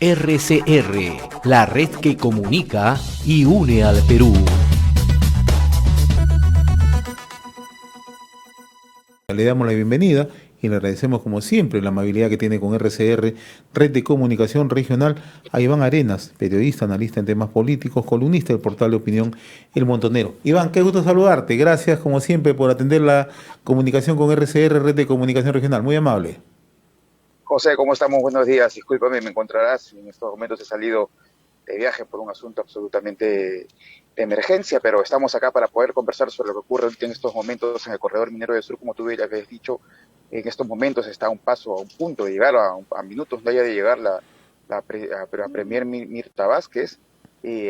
RCR, la red que comunica y une al Perú. Le damos la bienvenida y le agradecemos como siempre la amabilidad que tiene con RCR, Red de Comunicación Regional, a Iván Arenas, periodista, analista en temas políticos, columnista del portal de opinión El Montonero. Iván, qué gusto saludarte. Gracias como siempre por atender la comunicación con RCR, Red de Comunicación Regional. Muy amable. José, ¿cómo estamos? Buenos días. Discúlpame, me encontrarás. En estos momentos he salido de viaje por un asunto absolutamente de emergencia, pero estamos acá para poder conversar sobre lo que ocurre en estos momentos en el corredor minero del sur. Como tú ya habías dicho, en estos momentos está a un paso, a un punto de llegar, a minutos de llegar la Premier Mirta Vázquez, y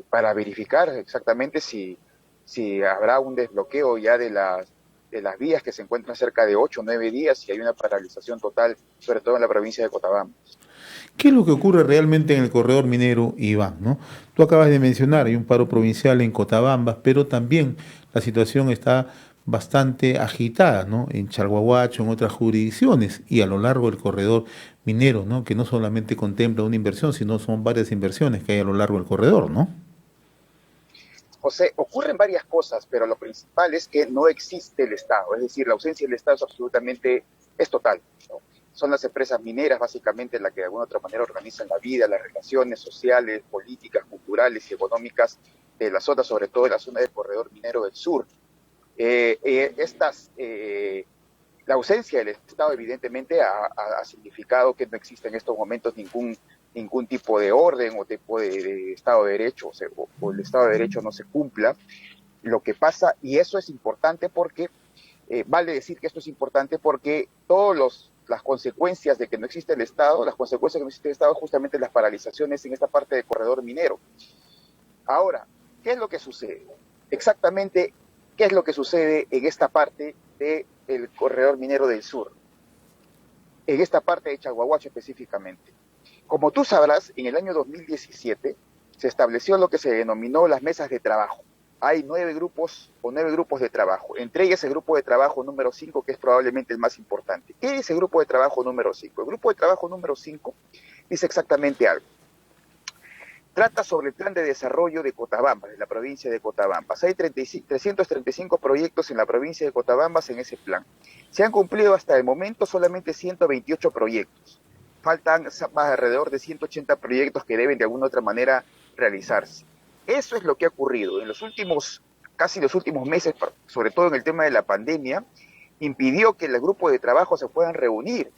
para verificar exactamente si habrá un desbloqueo ya de las vías que se encuentran cerca de 8 o 9 días y hay una paralización total, sobre todo en la provincia de Cochabamba. ¿Qué es lo que ocurre realmente en el corredor minero, Iván, ¿no? Tú acabas de mencionar, hay un paro provincial en Cotabambas, pero también la situación está bastante agitada, ¿no? En Chalhuahuacho, en otras jurisdicciones y a lo largo del corredor minero, ¿no? Que no solamente contempla una inversión, sino son varias inversiones que hay a lo largo del corredor, ¿no? José, ocurren varias cosas, pero lo principal es que no existe el Estado, es decir, la ausencia del Estado es total, ¿no? Son las empresas mineras básicamente las que de alguna otra manera organizan la vida, las relaciones sociales, políticas, culturales y económicas de la zona, sobre todo de la zona del corredor minero del sur. La ausencia del Estado evidentemente ha significado que no existe en estos momentos ningún tipo de orden o tipo de Estado de Derecho, o el Estado de Derecho no se cumpla. Lo que pasa, y eso es importante porque, vale decir que esto es importante porque las consecuencias de que no existe el Estado, las consecuencias de que no existe el Estado, justamente las paralizaciones en esta parte del corredor minero. Ahora, ¿qué es lo que sucede? Exactamente, ¿qué es lo que sucede en esta parte del corredor minero del sur? En esta parte de Chalhuahuacho específicamente. Como tú sabrás, en el año 2017 se estableció lo que se denominó las mesas de trabajo. Hay 9 grupos de trabajo, entre ellas el grupo de trabajo número 5, que es probablemente el más importante. ¿Qué es el grupo de trabajo número 5? El grupo de trabajo número 5 dice exactamente algo. Trata sobre el plan de desarrollo de Cotabambas, de la provincia de Cotabambas. Hay 335 proyectos en la provincia de Cotabambas en ese plan. Se han cumplido hasta el momento solamente 128 proyectos. Faltan más alrededor de 180 proyectos que deben de alguna otra manera realizarse. Eso es lo que ha ocurrido. En casi los últimos meses, sobre todo en el tema de la pandemia, impidió que los grupos de trabajo se puedan reunir.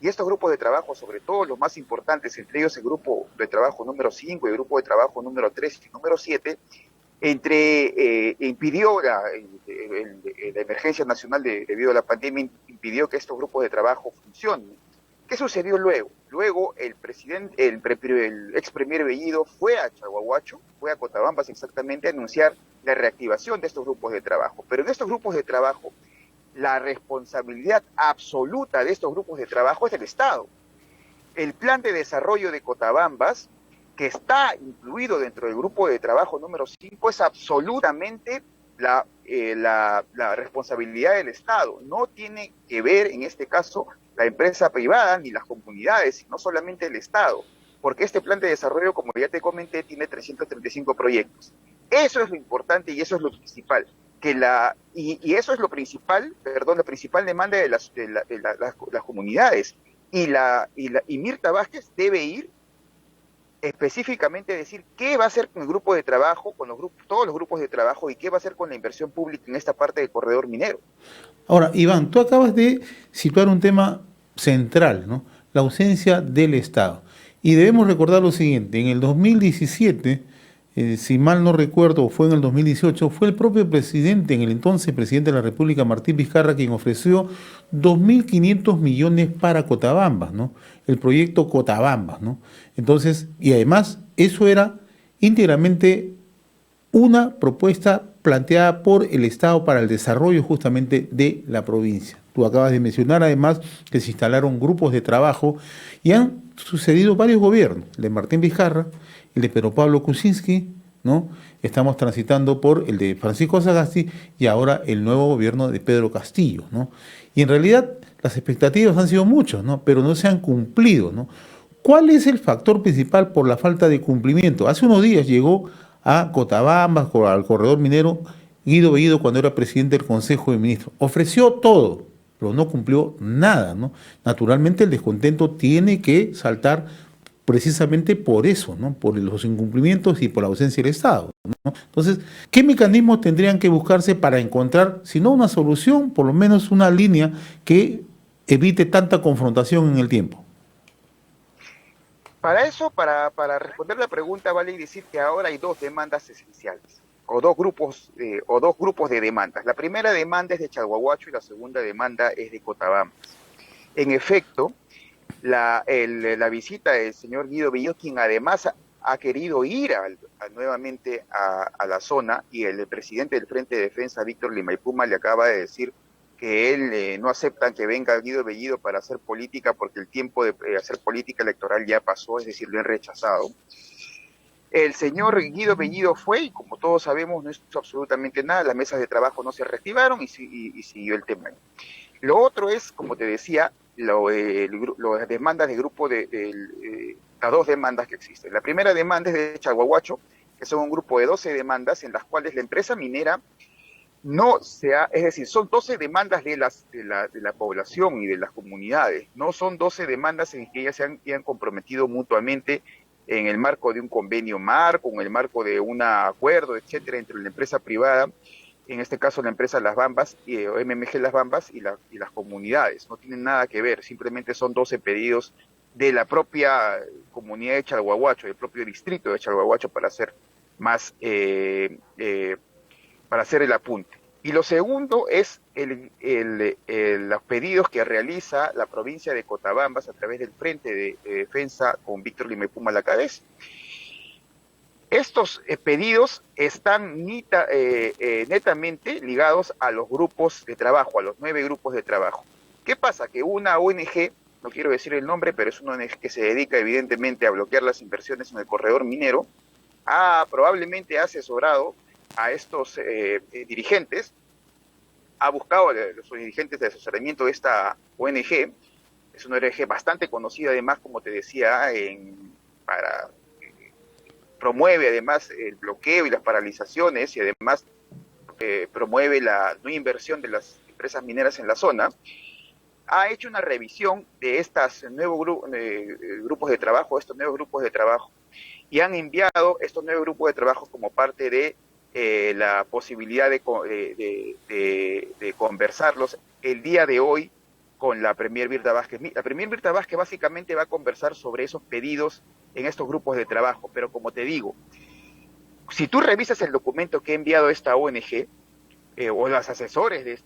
Y estos grupos de trabajo, sobre todo los más importantes, entre ellos el grupo de trabajo número 5 y el grupo de trabajo número 3 y número 7, impidió la emergencia nacional debido a la pandemia, impidió que estos grupos de trabajo funcionen. ¿Qué sucedió luego? Luego el ex premier Bellido fue a Chalhuahuacho, fue a Cotabambas exactamente, a anunciar la reactivación de estos grupos de trabajo. Pero en estos grupos de trabajo, la responsabilidad absoluta de estos grupos de trabajo es del Estado. El plan de desarrollo de Cotabambas, que está incluido dentro del grupo de trabajo número 5, es absolutamente la responsabilidad del Estado. No tiene que ver, en este caso, la empresa privada ni las comunidades, sino solamente el Estado, porque este plan de desarrollo, como ya te comenté, tiene 335 proyectos. Eso es lo importante y eso es lo principal. Y eso es la principal demanda de las comunidades. Y Mirta Vázquez debe ir específicamente a decir qué va a hacer con el grupo de trabajo, todos los grupos de trabajo, y qué va a hacer con la inversión pública en esta parte del corredor minero. Ahora, Iván, tú acabas de situar un tema central, ¿no? La ausencia del Estado. Y debemos recordar lo siguiente, en el 2017, si mal no recuerdo, fue en el 2018, fue el propio presidente, en el entonces presidente de la República, Martín Vizcarra, quien ofreció 2.500 millones para Cotabambas, ¿no? El proyecto Cotabambas, ¿no? Entonces, y además, eso era íntegramente una propuesta planteada por el Estado para el desarrollo justamente de la provincia. Tú acabas de mencionar además que se instalaron grupos de trabajo y han sucedido varios gobiernos, el de Martín Vizcarra, el de Pedro Pablo Kuczynski, ¿no? Estamos transitando por el de Francisco Sagasti y ahora el nuevo gobierno de Pedro Castillo, ¿no? Y en realidad las expectativas han sido muchas, ¿no? Pero no se han cumplido, ¿no? ¿Cuál es el factor principal por la falta de cumplimiento? Hace unos días llegó a Cotabambas, al corredor minero, Guido Bellido cuando era presidente del Consejo de Ministros. Ofreció todo, pero no cumplió nada, ¿no? Naturalmente el descontento tiene que saltar precisamente por eso, ¿no? Por los incumplimientos y por la ausencia del Estado, ¿no? Entonces, ¿qué mecanismos tendrían que buscarse para encontrar, si no una solución, por lo menos una línea que evite tanta confrontación en el tiempo? Para eso, para responder la pregunta, vale decir que ahora hay dos demandas esenciales, o dos grupos de demandas. La primera demanda es de Chalhuahuacho y la segunda demanda es de Cotabambas. En efecto, la visita del señor Guido Bellido, quien además ha querido ir nuevamente a la zona, y el presidente del Frente de Defensa, Víctor Limaipuma, le acaba de decir que él no acepta que venga Guido Bellido para hacer política porque el tiempo de hacer política electoral ya pasó, es decir, lo han rechazado. El señor Guido Bellido fue, y como todos sabemos, no hizo absolutamente nada, las mesas de trabajo no se reactivaron y siguió el tema. Lo otro es, como te decía, las demandas de grupo las dos demandas que existen. La primera demanda es de Chalhuahuacho, que son un grupo de 12 demandas en las cuales la empresa minera es decir, son 12 demandas de la población y de las comunidades, no son 12 demandas en que ellas se han comprometido mutuamente en el marco de un convenio marco, en el marco de un acuerdo, etcétera, entre la empresa privada, en este caso la empresa Las Bambas, o MMG Las Bambas, y las comunidades. No tienen nada que ver, simplemente son 12 pedidos de la propia comunidad de Chalhuahuacho, del propio distrito de Chalhuahuacho, para hacer más, para hacer el apunte. Y lo segundo es los pedidos que realiza la provincia de Cotabambas a través del Frente de Defensa con Víctor Limaipuma a la cabeza. Estos pedidos están netamente ligados a los grupos de trabajo, a los 9 grupos de trabajo. ¿Qué pasa? Que una ONG, no quiero decir el nombre, pero es una ONG que se dedica evidentemente a bloquear las inversiones en el corredor minero, probablemente ha asesorado a estos dirigentes, ha buscado a los dirigentes de asesoramiento de esta ONG, es una ONG bastante conocida además, como te decía, promueve además el bloqueo y las paralizaciones, y además promueve la no inversión de las empresas mineras en la zona. Ha hecho una revisión de estos nuevos grupos de trabajo, y han enviado estos 9 grupos de trabajo como parte de la posibilidad de conversarlos el día de hoy con la Premier Birta Vázquez. La Premier Birta Vázquez básicamente va a conversar sobre esos pedidos en estos grupos de trabajo, pero como te digo, si tú revisas el documento que ha enviado esta ONG, o los asesores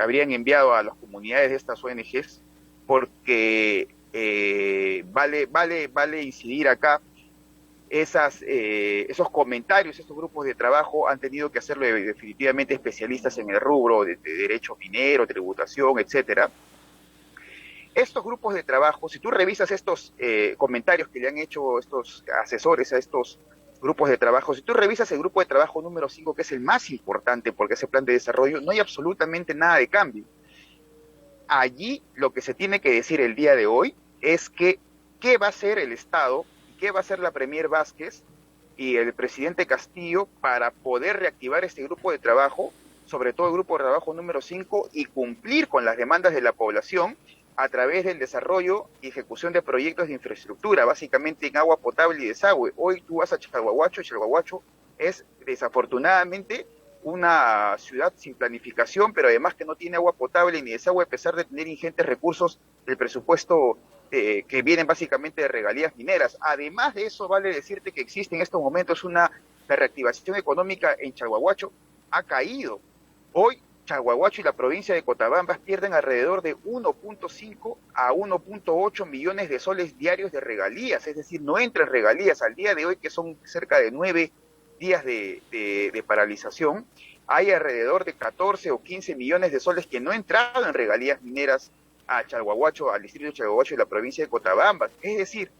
habrían enviado a las comunidades de estas ONGs, porque vale incidir acá, esos comentarios, estos grupos de trabajo han tenido que hacerlo definitivamente especialistas en el rubro de derecho minero, tributación, etcétera. Estos grupos de trabajo, si tú revisas estos comentarios que le han hecho estos asesores a estos grupos de trabajo, si tú revisas el grupo de trabajo número 5, que es el más importante porque ese plan de desarrollo, no hay absolutamente nada de cambio. Allí lo que se tiene que decir el día de hoy es que qué va a hacer el Estado, qué va a hacer la Premier Vázquez y el presidente Castillo para poder reactivar este grupo de trabajo, sobre todo el grupo de trabajo número 5, y cumplir con las demandas de la población a través del desarrollo y ejecución de proyectos de infraestructura, básicamente en agua potable y desagüe. Hoy tú vas a Chalhuahuacho, Chalhuahuacho es desafortunadamente una ciudad sin planificación, pero además que no tiene agua potable ni desagüe, a pesar de tener ingentes recursos del presupuesto que vienen básicamente de regalías mineras. Además de eso, vale decirte que existe en estos momentos la reactivación económica en Chalhuahuacho ha caído. Hoy Chalhuahuacho y la provincia de Cotabambas pierden alrededor de 1.5 a 1.8 millones de soles diarios de regalías, es decir, no entran regalías al día de hoy, que son cerca de 9 días de paralización. Hay alrededor de 14 o 15 millones de soles que no han entrado en regalías mineras a Chalhuahuacho, al distrito de Chalhuahuacho y la provincia de Cotabambas. Es decir,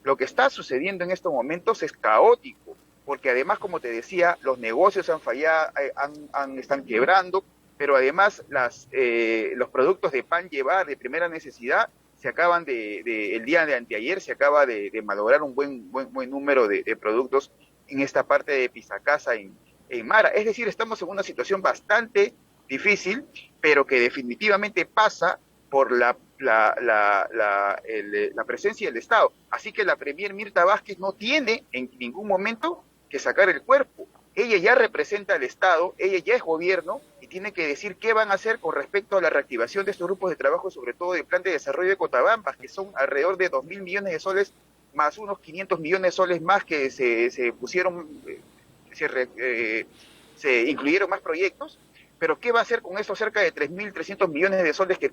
lo que está sucediendo en estos momentos es caótico, porque además, como te decía, los negocios han fallado, están quebrando, pero además los productos de pan llevar de primera necesidad se acaban el día de anteayer se acaba de malograr un buen número de productos en esta parte de Pisacasa en Mara. Es decir, estamos en una situación bastante difícil, pero que definitivamente pasa por la presencia del Estado. Así que la Premier Mirta Vázquez no tiene en ningún momento que sacar el cuerpo. Ella ya representa al Estado, ella ya es gobierno y tiene que decir qué van a hacer con respecto a la reactivación de estos grupos de trabajo, sobre todo del plan de desarrollo de Cotabambas, que son alrededor de 2.000 millones de soles, más unos 500 millones de soles más que se pusieron, se incluyeron más proyectos. Pero ¿qué va a hacer con esos cerca de 3.300 millones de soles que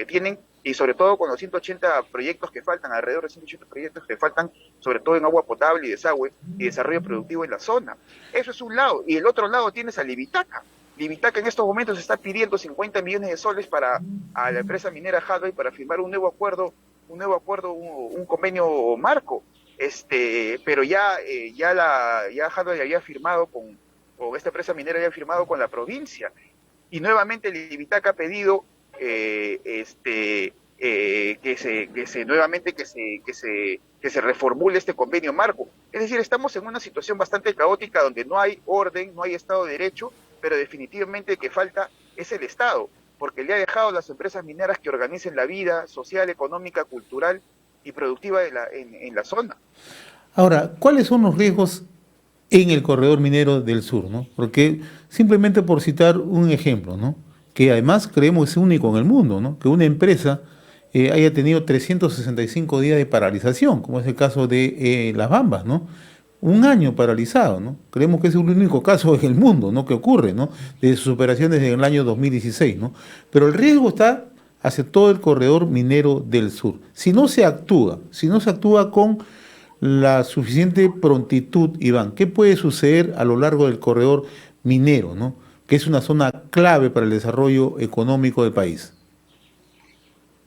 tienen, y sobre todo con los 180 proyectos que faltan, alrededor de 180 proyectos que faltan, sobre todo en agua potable y desagüe y desarrollo productivo en la zona? Eso es un lado. Y el otro lado tienes a Livitaca. Livitaca en estos momentos está pidiendo 50 millones de soles a la empresa minera Hadley para firmar un convenio marco. Pero ya Hadley había firmado o esta empresa minera había firmado con la provincia, y nuevamente Livitaca ha pedido que se reformule este convenio marco. Es decir, estamos en una situación bastante caótica donde no hay orden, no hay Estado de Derecho, pero definitivamente que falta es el Estado, porque le ha dejado a las empresas mineras que organicen la vida social, económica, cultural y productiva en la zona. Ahora, ¿cuáles son los riesgos en el corredor minero del sur, ¿no? Porque simplemente por citar un ejemplo, ¿no? Que además creemos es único en el mundo, ¿no? Que una empresa haya tenido 365 días de paralización, como es el caso de Las Bambas, ¿no? Un año paralizado, ¿no? Creemos que es el único caso en el mundo, ¿no? Que ocurre, ¿no? De sus operaciones desde el año 2016, ¿no? Pero el riesgo está hacia todo el corredor minero del sur. Si no se actúa con la suficiente prontitud, Iván, ¿qué puede suceder a lo largo del corredor minero, ¿no? Que es una zona clave para el desarrollo económico del país?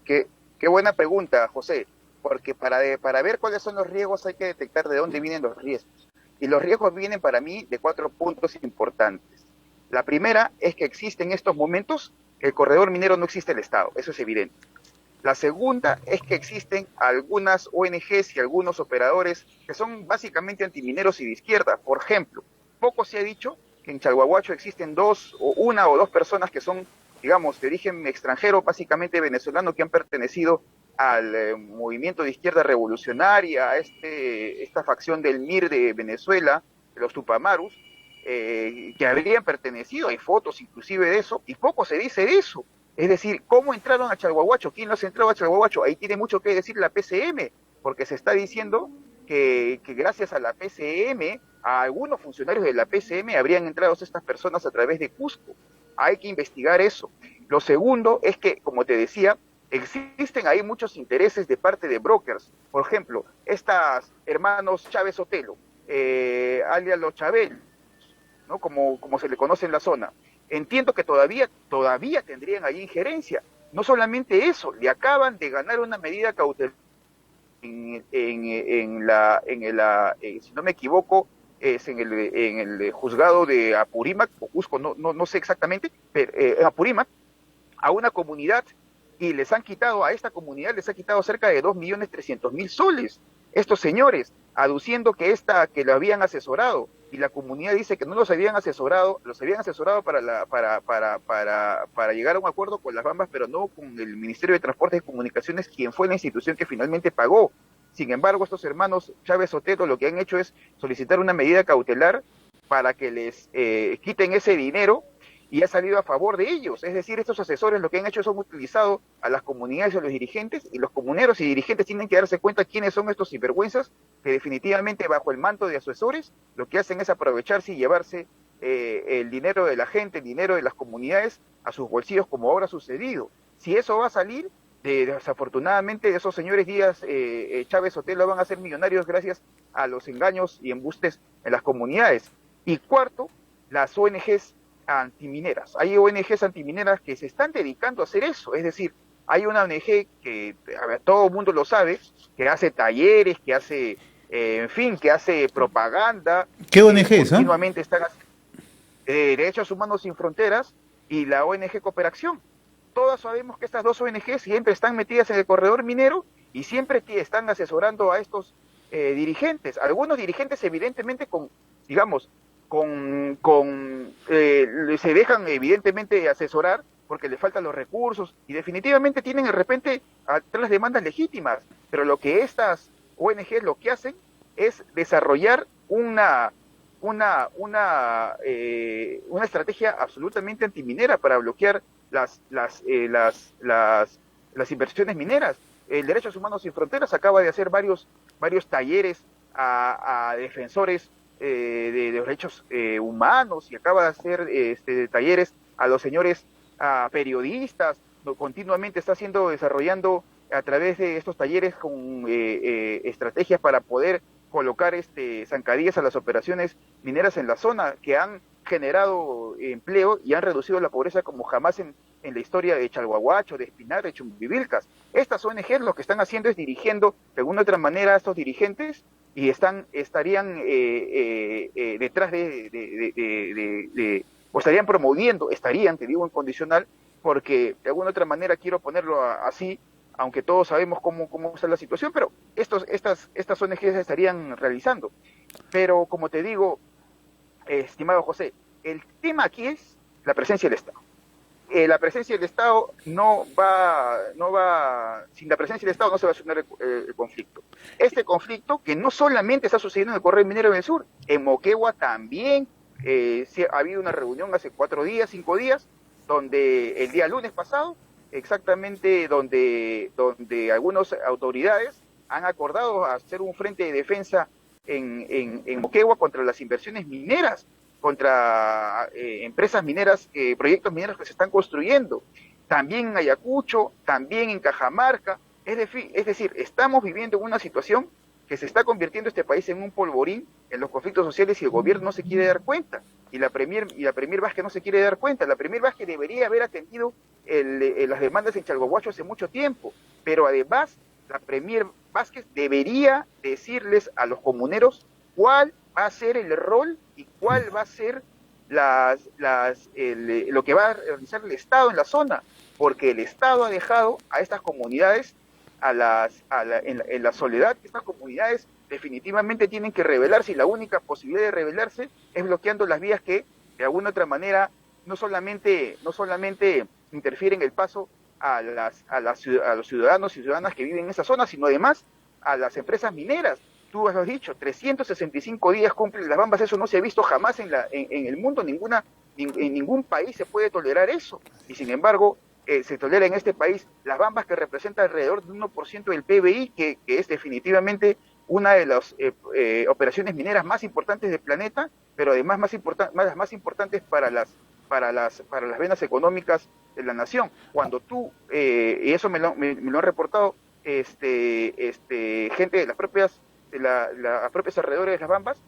Qué buena pregunta, José, porque para ver cuáles son los riesgos hay que detectar de dónde vienen los riesgos. Y los riesgos vienen para mí de 4 puntos importantes. La primera es que existe en estos momentos, el corredor minero no existe el Estado, eso es evidente. La segunda es que existen algunas ONGs y algunos operadores que son básicamente antimineros y de izquierda. Por ejemplo, poco se ha dicho que en Chalhuahuacho existen una o dos personas que son, digamos, de origen extranjero, básicamente venezolano, que han pertenecido al movimiento de izquierda revolucionaria, a esta facción del MIR de Venezuela, de los Tupamarus, que habrían pertenecido, hay fotos inclusive de eso, y poco se dice de eso. Es decir, ¿cómo entraron a Chalhuahuacho? ¿Quién los entró a Chalhuahuacho? Ahí tiene mucho que decir la PCM, porque se está diciendo que gracias a la PCM, a algunos funcionarios de la PCM habrían entrado estas personas a través de Cusco. Hay que investigar eso. Lo segundo es que, como te decía, existen ahí muchos intereses de parte de brokers. Por ejemplo, estas hermanos Chávez Otelo, alias los Chabel, ¿no? Como se le conoce en la zona. Entiendo que todavía tendrían ahí injerencia. No solamente eso, le acaban de ganar una medida cautelar si no me equivoco, es en el juzgado de Apurímac, o Cusco, no sé exactamente, pero en Apurímac, a una comunidad, y a esta comunidad les ha quitado cerca de 2.300.000 soles, estos señores, aduciendo que lo habían asesorado, y la comunidad dice que no los habían asesorado para llegar a un acuerdo con las Bambas, pero no con el Ministerio de Transportes y Comunicaciones, quien fue la institución que finalmente pagó. Sin embargo, estos hermanos Chávez Otero lo que han hecho es solicitar una medida cautelar para que les quiten ese dinero, y ha salido a favor de ellos. Es decir, estos asesores lo que han hecho es utilizado a las comunidades y a los dirigentes, y los comuneros y dirigentes tienen que darse cuenta quiénes son estos sinvergüenzas que definitivamente bajo el manto de asesores lo que hacen es aprovecharse y llevarse el dinero de la gente, el dinero de las comunidades a sus bolsillos, como ahora ha sucedido. Si eso va a salir, desafortunadamente esos señores Díaz, Chávez Otelo van a ser millonarios gracias a los engaños y embustes en las comunidades. Y cuarto, las ONGs antimineras. Hay ONGs antimineras que se están dedicando a hacer eso, es decir, hay una ONG que, todo el mundo lo sabe, que hace talleres, que hace, que hace propaganda. ¿Qué ONG es? Continuamente están haciendo Derechos Humanos Sin Fronteras, y la ONG Cooperación. Todas sabemos que estas dos ONG siempre están metidas en el corredor minero y siempre están asesorando a estos dirigentes. Algunos dirigentes evidentemente se dejan evidentemente asesorar porque les faltan los recursos y definitivamente tienen de repente las demandas legítimas, pero lo que estas ONG lo que hacen es desarrollar una estrategia absolutamente antiminera para bloquear las inversiones mineras. El Derechos Humanos Sin Fronteras acaba de hacer varios talleres a defensores de derechos humanos y acaba de hacer talleres a los señores periodistas. Continuamente está desarrollando a través de estos talleres con estrategias para poder colocar zancadillas a las operaciones mineras en la zona, que han generado empleo y han reducido la pobreza como jamás en la historia de Chalhuahuacho, de Espinar, de Chumbivilcas. Estas ONG lo que están haciendo es dirigiendo de alguna u otra manera a estos dirigentes y estarían detrás o estarían promoviendo, te digo en condicional, porque de alguna u otra manera quiero ponerlo así, aunque todos sabemos cómo está la situación, pero estas ONGs estarían realizando. Pero como te digo, estimado José, el tema aquí es la presencia del Estado. La presencia del Estado sin la presencia del Estado no se va a solucionar el conflicto. Este conflicto que no solamente está sucediendo en el corredor minero del sur, en Moquegua también ha habido una reunión hace 5 días, donde el día lunes pasado, exactamente donde algunas autoridades han acordado hacer un frente de defensa en Moquegua contra las inversiones mineras, contra empresas mineras, proyectos mineros que se están construyendo, también en Ayacucho, también en Cajamarca. Es decir, estamos viviendo en una situación que se está convirtiendo este país en un polvorín en los conflictos sociales y el gobierno no se quiere dar cuenta. Y la Premier Vázquez no se quiere dar cuenta. La Premier Vázquez debería haber atendido las demandas en Chalhuahuacho hace mucho tiempo, pero además la Premier Vázquez debería decirles a los comuneros cuál va a ser el rol y cuál va a ser lo que va a realizar el Estado en la zona, porque el Estado ha dejado a estas comunidades en la soledad. Estas comunidades definitivamente tienen que rebelarse y la única posibilidad de rebelarse es bloqueando las vías que de alguna otra manera no solamente interfieren el paso a los ciudadanos y ciudadanas que viven en esa zona, sino además a las empresas mineras. Tú has dicho, 365 días cumplen las bambas, eso no se ha visto jamás en el mundo, en ningún país se puede tolerar eso, y sin embargo se tolera en este país las bambas, que representa alrededor de 1% del PBI, que es definitivamente una de las operaciones mineras más importantes del planeta, pero además las más importantes para las venas económicas de la nación. Cuando tú, y eso me lo han reportado gente de las propias alrededores de las bambas,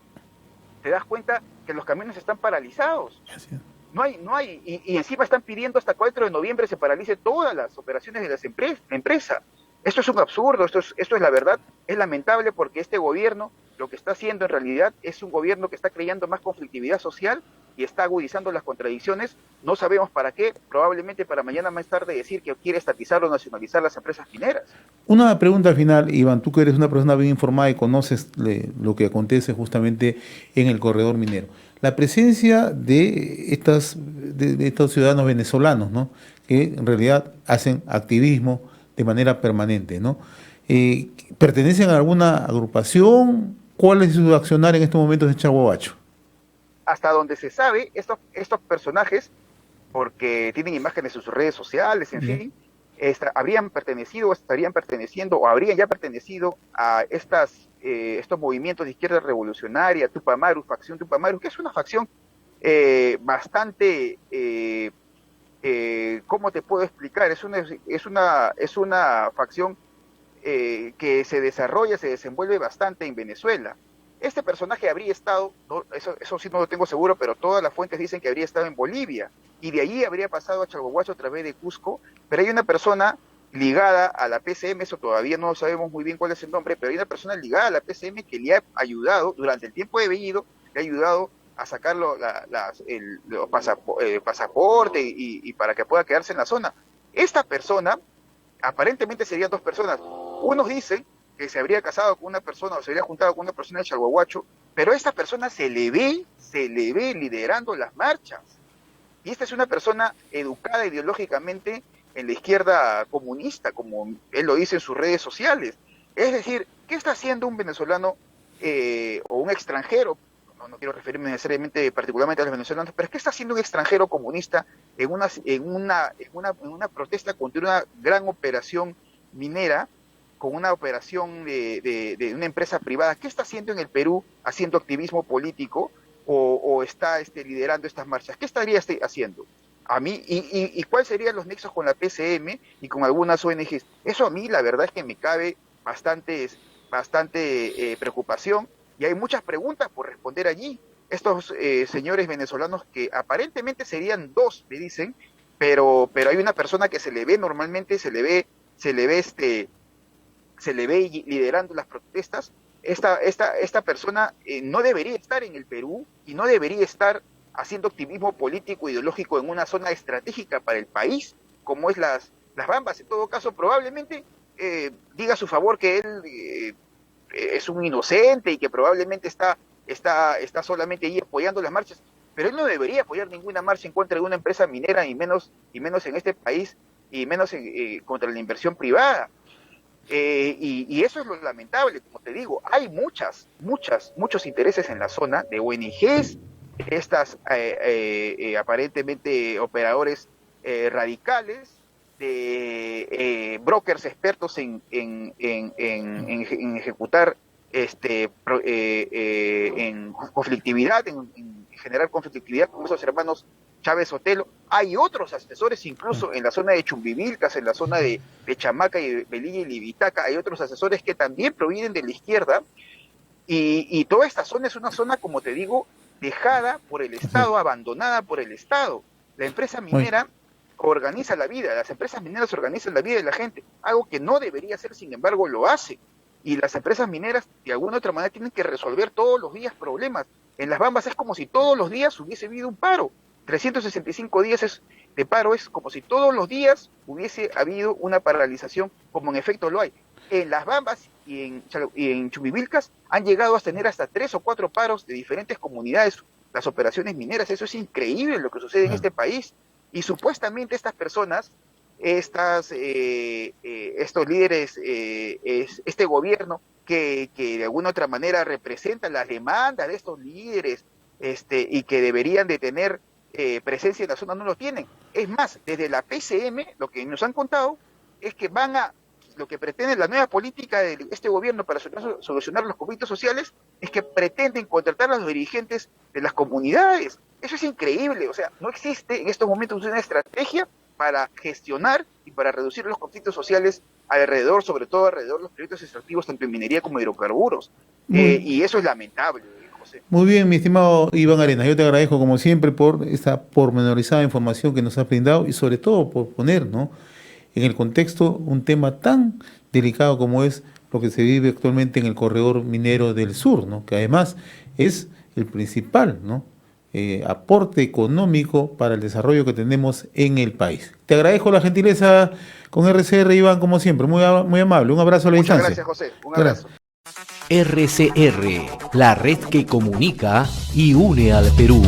te das cuenta que los caminos están paralizados. No hay, y encima están pidiendo hasta 4 de noviembre se paralice todas las operaciones de las empresas. Esto es un absurdo, esto es la verdad, es lamentable, porque este gobierno lo que está haciendo en realidad es un gobierno que está creando más conflictividad social y está agudizando las contradicciones. No sabemos para qué, probablemente para mañana más tarde decir que quiere estatizar o nacionalizar las empresas mineras. Una pregunta al final, Iván, tú que eres una persona bien informada y conoces lo que acontece justamente en el corredor minero. La presencia de estos ciudadanos venezolanos, ¿no?, que en realidad hacen activismo de manera permanente, ¿no? ¿Pertenecen a alguna agrupación? ¿Cuál es su accionar en estos momentos en Chalhuahuacho? Hasta donde se sabe, estos personajes, porque tienen imágenes en sus redes sociales, en fin, estarían perteneciendo o habrían ya pertenecido a estos movimientos de izquierda revolucionaria, Tupamaru, facción Tupamaru, que es una facción bastante, ¿cómo te puedo explicar? Es una facción que se desenvuelve bastante en Venezuela. Este personaje habría estado, eso sí no lo tengo seguro, pero todas las fuentes dicen que habría estado en Bolivia, y de allí habría pasado a Chalhuahuacho a través de Cusco, pero hay una persona ligada a la PCM, eso todavía no sabemos muy bien cuál es el nombre, pero hay una persona ligada a la PCM que le ha ayudado, durante el tiempo de Bellido, le ha ayudado a sacarlo pasaporte y para que pueda quedarse en la zona. Esta persona, aparentemente serían dos personas. Unos dicen que se habría casado con una persona o se habría juntado con una persona de Chalhuahuacho, pero a esta persona se le ve liderando las marchas. Y esta es una persona educada ideológicamente en la izquierda comunista, como él lo dice en sus redes sociales. Es decir, ¿qué está haciendo un venezolano o un extranjero? No quiero referirme necesariamente particularmente a los venezolanos, pero ¿qué está haciendo un extranjero comunista en una protesta contra una gran operación minera, con una operación de una empresa privada? ¿Qué está haciendo en el Perú haciendo activismo político o está liderando estas marchas? ¿Qué estaría haciendo? A mí, y cuáles serían los nexos con la PCM y con algunas ONGs? Eso a mí la verdad es que me cabe bastante preocupación, y hay muchas preguntas por responder allí. Estos señores venezolanos, que aparentemente serían dos, me dicen, pero hay una persona que se le ve normalmente, se le ve liderando las protestas. Esta persona no debería estar en el Perú y no debería estar haciendo activismo político ideológico en una zona estratégica para el país, como es las Bambas. En todo caso, probablemente diga a su favor que él es un inocente y que probablemente está solamente ahí apoyando las marchas, pero él no debería apoyar ninguna marcha en contra de una empresa minera, y menos en este país, y menos contra la inversión privada. Y eso es lo lamentable. Como te digo, hay muchos intereses en la zona de ONGs, estas aparentemente operadores radicales, de brokers expertos en ejecutar en conflictividad, en generar conflictividad, con esos hermanos Chávez Sotelo. Hay otros asesores incluso en la zona de Chumbivilcas, en la zona de Chamaca y Velilla y Libitaca. Hay otros asesores que también provienen de la izquierda, y toda esta zona es una zona, como te digo, dejada por el Estado, abandonada por el Estado. La empresa minera organiza la vida, las empresas mineras organizan la vida de la gente, algo que no debería hacer, sin embargo lo hace. Y las empresas mineras de alguna u otra manera tienen que resolver todos los días problemas. En las Bambas es como si todos los días hubiese habido un paro. 365 días de paro es como si todos los días hubiese habido una paralización, como en efecto lo hay. En las Bambas y en Chumbivilcas han llegado a tener hasta 3 o 4 paros de diferentes comunidades, las operaciones mineras. Eso es increíble lo que sucede en este país. Y supuestamente estas personas, estos líderes, este gobierno que de alguna u otra manera representa las demandas de estos líderes, y que deberían de tener presencia en la zona, no lo tienen. Es más, desde la PCM lo que nos han contado es que lo que pretende la nueva política de este gobierno para solucionar los conflictos sociales es que pretenden contratar a los dirigentes de las comunidades. Eso es increíble. O sea, no existe en estos momentos una estrategia para gestionar y para reducir los conflictos sociales sobre todo alrededor de los proyectos extractivos, tanto en minería como hidrocarburos. Y eso es lamentable, José. Muy bien, mi estimado Iván Arenas, yo te agradezco como siempre por esta pormenorizada información que nos has brindado, y sobre todo por poner, ¿no?, en el contexto un tema tan delicado como es lo que se vive actualmente en el corredor minero del sur, ¿no?, que además es el principal, ¿no?, aporte económico para el desarrollo que tenemos en el país. Te agradezco la gentileza con RCR, Iván, como siempre, muy amable. Un abrazo a la distancia. Muchas gracias, José. Un abrazo. RCR, la red que comunica y une al Perú.